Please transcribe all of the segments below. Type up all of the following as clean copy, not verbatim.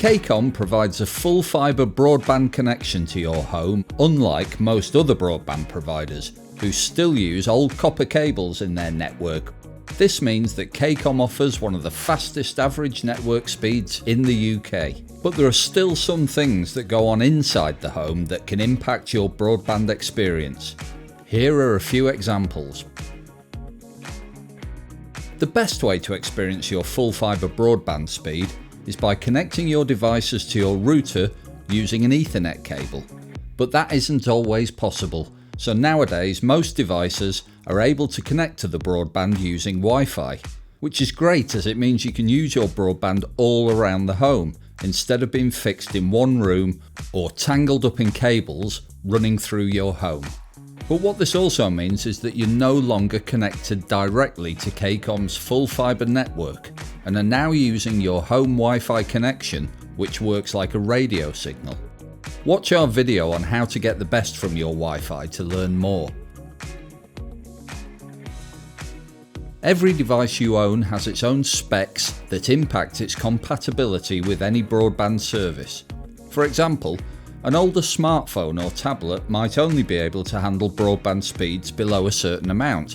KCOM provides a full fibre broadband connection to your home, unlike most other broadband providers who still use old copper cables in their network. This means that KCOM offers one of the fastest average network speeds in the UK. But there are still some things that go on inside the home that can impact your broadband experience. Here are a few examples. The best way to experience your full fibre broadband speed is by connecting your devices to your router using an Ethernet cable. But that isn't always possible, so nowadays most devices are able to connect to the broadband using Wi-Fi, which is great as it means you can use your broadband all around the home instead of being fixed in one room or tangled up in cables running through your home. But what this also means is that you're no longer connected directly to KCOM's full fibre network and are now using your home Wi-Fi connection, which works like a radio signal. Watch our video on how to get the best from your Wi-Fi to learn more. Every device you own has its own specs that impact its compatibility with any broadband service. For example, an older smartphone or tablet might only be able to handle broadband speeds below a certain amount,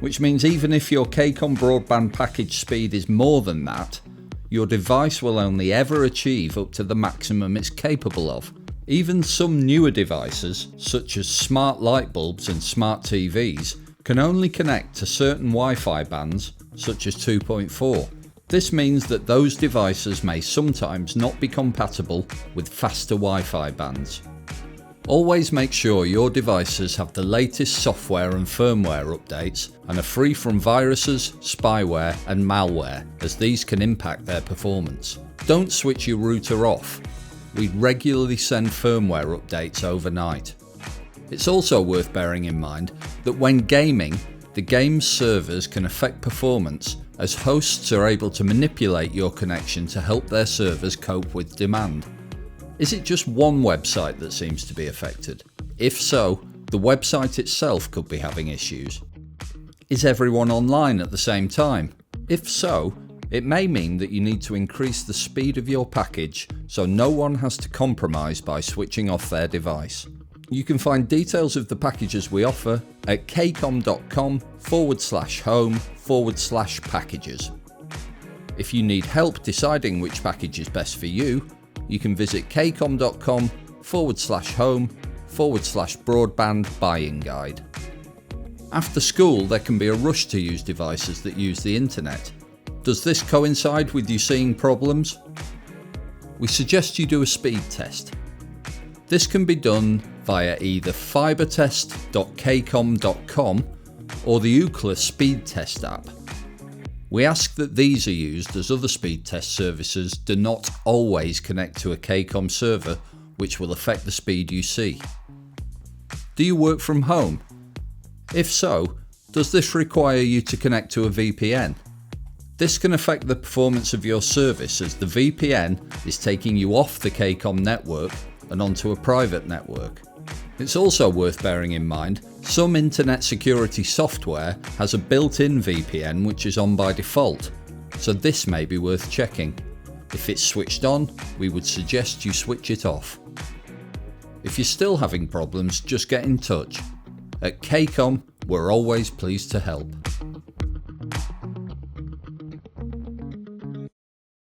which means even if your KCOM broadband package speed is more than that, your device will only ever achieve up to the maximum it's capable of. Even some newer devices, such as smart light bulbs and smart TVs, can only connect to certain Wi-Fi bands, such as 2.4. This means that those devices may sometimes not be compatible with faster Wi-Fi bands. Always make sure your devices have the latest software and firmware updates and are free from viruses, spyware and malware, as these can impact their performance. Don't switch your router off. We regularly send firmware updates overnight. It's also worth bearing in mind that when gaming, the game's servers can affect performance as hosts are able to manipulate your connection to help their servers cope with demand. Is it just one website that seems to be affected? If so, the website itself could be having issues. Is everyone online at the same time? If so, it may mean that you need to increase the speed of your package so no one has to compromise by switching off their device. You can find details of the packages we offer at kcom.com/home/packages. If you need help deciding which package is best for you, you can visit kcom.com/home/broadband buying guide. After school, there can be a rush to use devices that use the internet. Does this coincide with you seeing problems? We suggest you do a speed test. This can be done via either fibretest.kcom.com or the Ookla Speed Test app. We ask that these are used as other speed test services do not always connect to a KCOM server, which will affect the speed you see. Do you work from home? If so, does this require you to connect to a VPN? This can affect the performance of your service as the VPN is taking you off the KCOM network and onto a private network. It's also worth bearing in mind some internet security software has a built-in VPN which is on by default, so this may be worth checking. If it's switched on, we would suggest you switch it off. If you're still having problems, just get in touch. At KCOM, we're always pleased to help.